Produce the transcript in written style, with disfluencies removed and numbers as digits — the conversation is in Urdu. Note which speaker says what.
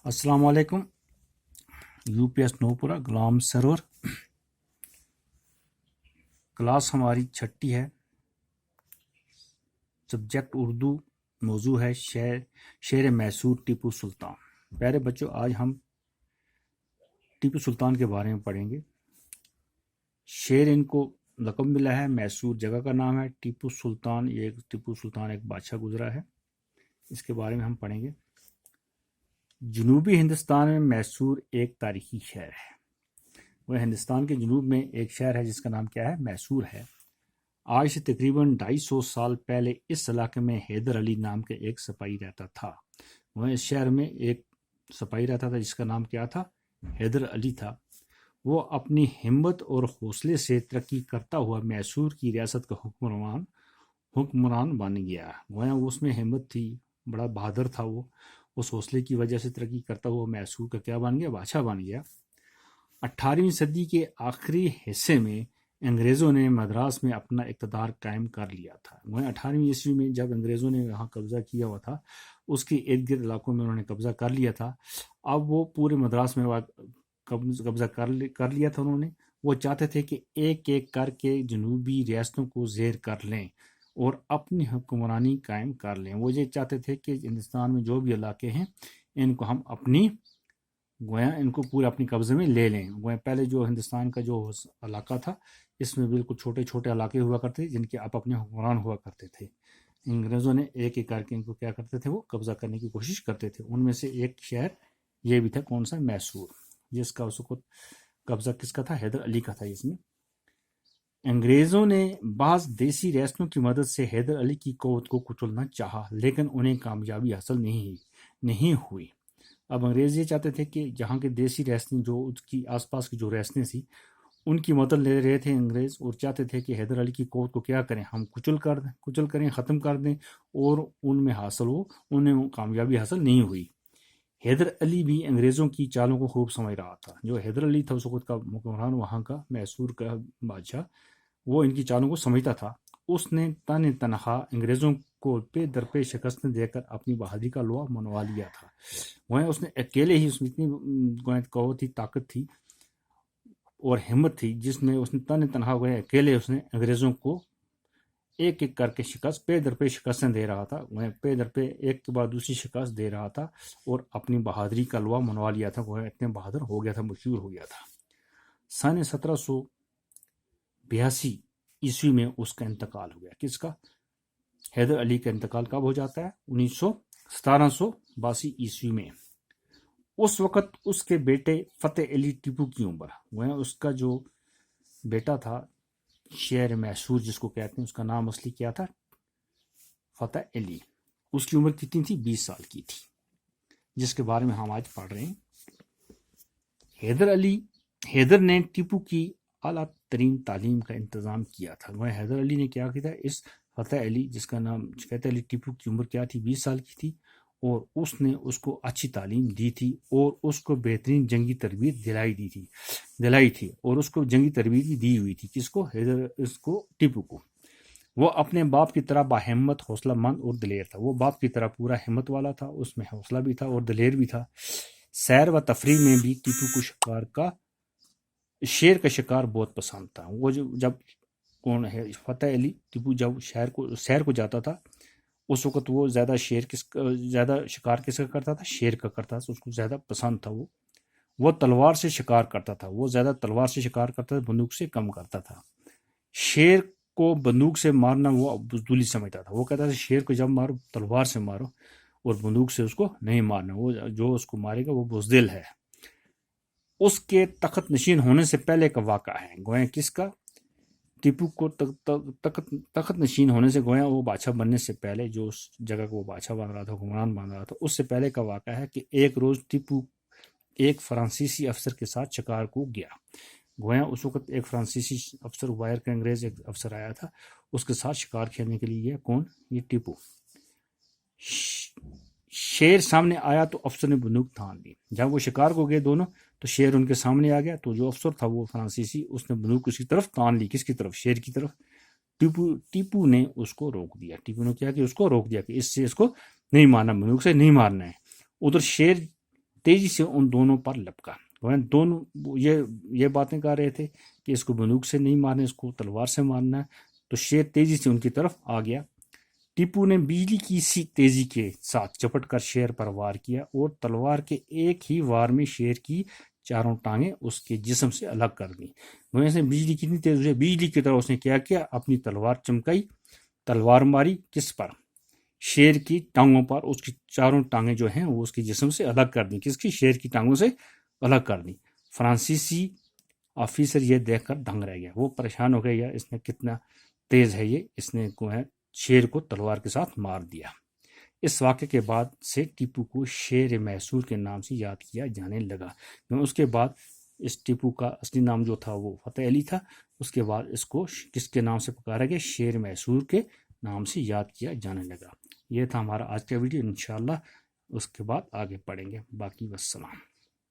Speaker 1: السلام علیکم. U P S Nowpora Ghulam Sarwar. Class ہماری 6 ہے. سبجیکٹ اردو. موضوع ہے شیر میسور ٹیپو سلطان. پیارے بچوں، آج ہم ٹیپو سلطان کے بارے میں پڑھیں گے. شیر ان کو لقب ملا ہے، میسور جگہ کا نام ہے. ٹیپو سلطان ایک بادشاہ گزرا ہے. اس کے بارے میں ہم پڑھیں گے. جنوبی ہندوستان میں میسور ایک تاریخی شہر ہے. وہ ہندوستان کے جنوب میں ایک شہر ہے جس کا نام کیا ہے؟ میسور ہے. آج سے تقریباً 250 سال پہلے اس علاقے میں حیدر علی نام کے ایک سپاہی رہتا تھا. وہ اس شہر میں ایک سپاہی رہتا تھا جس کا نام کیا تھا؟ حیدر علی تھا. وہ اپنی ہمت اور حوصلے سے ترقی کرتا ہوا میسور کی ریاست کا حکمران بن گیا. گویا اس میں ہمت تھی، بڑا بہادر تھا. وہ اس حوصلے کی وجہ سے ترقی کرتا ہوا میسور کا کیا بن گیا؟ بادشاہ بن گیا. 18ویں صدی کے آخری حصے میں انگریزوں نے مدراس میں اپنا اقتدار قائم کر لیا تھا. 18ویں عیسوی میں جب انگریزوں نے یہاں قبضہ کیا ہوا تھا، اس کے ارد گرد علاقوں میں انہوں نے قبضہ کر لیا تھا. اب وہ پورے مدراس میں قبضہ کر لیا تھا. انہوں نے وہ چاہتے تھے کہ ایک ایک کر کے جنوبی ریاستوں کو زیر کر لیں اور اپنی حکمرانی قائم کر لیں. وہ یہ چاہتے تھے کہ ہندوستان میں جو بھی علاقے ہیں ان کو ہم ان کو پورے اپنی قبضے میں لے لیں. پہلے جو ہندوستان کا جو علاقہ تھا، اس میں بالکل چھوٹے چھوٹے علاقے ہوا کرتے جن کے آپ اپنے حکمران ہوا کرتے تھے. انگریزوں نے ایک ایک کر کے ان کو کیا کرتے تھے؟ وہ قبضہ کرنے کی کوشش کرتے تھے. ان میں سے ایک شہر یہ بھی تھا، کون سا؟ میسور، جس کا اس کو قبضہ کس کا تھا؟ حیدر علی کا تھا. اس میں انگریزوں نے بعض دیسی ریاستوں کی مدد سے حیدر علی کی قوت کو کچلنا چاہا، لیکن انہیں کامیابی حاصل نہیں ہوئی. اب انگریز یہ چاہتے تھے کہ جہاں کے دیسی ریاستیں، جو اس کی آس پاس کی جو ریاستیں تھیں، ان کی مدد لے رہے تھے انگریز، اور چاہتے تھے کہ حیدر علی کی قوت کو کیا کریں؟ ہم کچل کریں، ختم کر دیں. اور ان میں انہیں کامیابی حاصل نہیں ہوئی. حیدر علی بھی انگریزوں کی چالوں کو خوب سمجھ رہا تھا. جو حیدر علی تھا اس وقت کا حکمران، وہاں کا میسور کا بادشاہ، وہ ان کی چالوں کو سمجھتا تھا. اس نے تنہا انگریزوں کو پہ در پہ شکست دے کر اپنی بہادری کا لوا منوا لیا تھا. اس نے اکیلے ہی، اس میں اتنی قوت تھی، طاقت تھی اور ہمت تھی، جس میں اس نے تنہا اکیلے اس نے انگریزوں کو ایک ایک کر کے شکست پہ در پہ شکستیں دے رہا تھا. پہ در پہ ایک کے بعد دوسری شکست دے رہا تھا اور اپنی بہادری کا لوا منوا لیا تھا. اتنے بہادر ہو گیا تھا، مشہور ہو گیا تھا. سن 1782 عیسوی میں اس کا انتقال ہو گیا. کس کا؟ حیدر علی کا انتقال کب ہو جاتا ہے؟ 1782 عیسوی میں. اس وقت اس کے بیٹے فتح علی ٹیپو کی عمر، اس کا جو بیٹا تھا شیر میسور جس کو کہتے ہیں، اس کا نام اصلی کیا تھا؟ فتح علی. اس کی عمر کتنی تھی؟ 20 سال کی تھی، جس کے بارے میں ہم آج پڑھ رہے ہیں. حیدر نے ٹیپو کی اعلیٰ ترین تعلیم کا انتظام کیا تھا. حیدر علی نے کیا کیا تھا؟ اس فتح علی، جس کا نام فتح علی ٹیپو کی عمر کیا تھی؟ 20 سال کی تھی، اور اس نے اس کو اچھی تعلیم دی تھی اور اس کو بہترین جنگی تربیت دلائی تھی اور اس کو جنگی تربیت بھی دی ہوئی تھی. کس کو؟ ٹیپو کو. وہ اپنے باپ کی طرح باہمت، حوصلہ مند اور دلیر تھا. وہ باپ کی طرح پورا ہمت والا تھا، اس میں حوصلہ بھی تھا اور دلیر بھی تھا. سیر و تفریح میں بھی ٹیپو کو شیر کا شکار بہت پسند تھا. وہ جب فتح علی ٹیپو جب سیر کو جاتا تھا، اس وقت وہ زیادہ شکار کس کا کرتا تھا؟ شیر کا کرتا تھا. اس کو زیادہ پسند تھا. وہ تلوار سے شکار کرتا تھا. وہ زیادہ تلوار سے شکار کرتا تھا، بندوق سے کم کرتا تھا. شیر کو بندوق سے مارنا وہ بزدلی سمجھتا تھا. وہ کہتا تھا شیر کو جب مارو تلوار سے مارو اور بندوق سے اس کو نہیں مارنا. وہ جو اس کو مارے گا وہ بزدل ہے. اس کے تخت نشین ہونے سے پہلے کا واقعہ ہے. کس کا؟ ٹیپو کو تخت نشین ہونے سے، وہ بادشاہ بننے سے پہلے، جو اس جگہ کو وہ بادشاہ بن رہا تھا، حکمران بن رہا تھا، اس سے پہلے کا واقعہ ہے کہ ایک روز ٹیپو ایک فرانسیسی افسر کے ساتھ شکار کو گیا. اس وقت ایک فرانسیسی افسر، باہر کا انگریز ایک افسر آیا تھا، اس کے ساتھ شکار کھیلنے کے لیے گیا. کون؟ یہ ٹیپو. شیر سامنے آیا تو افسر نے بندوق تھام لی. جب وہ شکار کو گئے دونوں، تو شیر ان کے سامنے آ گیا. تو جو افسر تھا وہ فرانسیسی، اس نے بندوق اس کی طرف تان لی. کس کی طرف؟ شیر کی طرف. ٹیپو نے اس کو روک دیا. ٹیپو نے کیا کہ اس کو روک دیا کہ اس کو نہیں مارنا، بندوق سے نہیں مارنا ہے. ادھر شیر تیزی سے ان دونوں پر لپکا۔ دونوں یہ باتیں کر رہے تھے کہ اس کو بندوق سے نہیں مارنا، اس کو تلوار سے مارنا ہے، تو شیر تیزی سے ان کی طرف آ گیا۔ ٹیپو نے بجلی کی سی تیزی کے ساتھ چپٹ کر شیر پر وار کیا اور تلوار کے ایک ہی وار میں شیر کی چاروں ٹانگیں اس کے جسم سے الگ کر دیں۔ ویسے بجلی کتنی تیز ہے، بجلی کی طرح اس نے کیا اپنی تلوار چمکائی، تلوار ماری کس پر؟ شیر کی ٹانگوں پر۔ اس کی چاروں ٹانگیں جو ہیں وہ اس کے جسم سے الگ کر دیں۔ کس کی؟ شیر کی ٹانگوں سے الگ کر دیں۔ فرانسیسی آفیسر یہ دیکھ کر دنگ رہ گیا، وہ پریشان ہو گیا، یا اس نے کتنا تیز ہے یہ، اس نے شیر کو تلوار کے ساتھ مار دیا۔ اس واقعے کے بعد سے ٹیپو کو شیر میسور کے نام سے یاد کیا جانے لگا۔ اس کے بعد اس ٹیپو کا اصلی نام جو تھا وہ فتح علی تھا، اس کے بعد اس کو کس کے نام سے پکارا گیا؟ شیر میسور کے نام سے یاد کیا جانے لگا۔ یہ تھا ہمارا آج کا ویڈیو، انشاءاللہ اس کے بعد آگے پڑھیں گے۔ باقی والسلام۔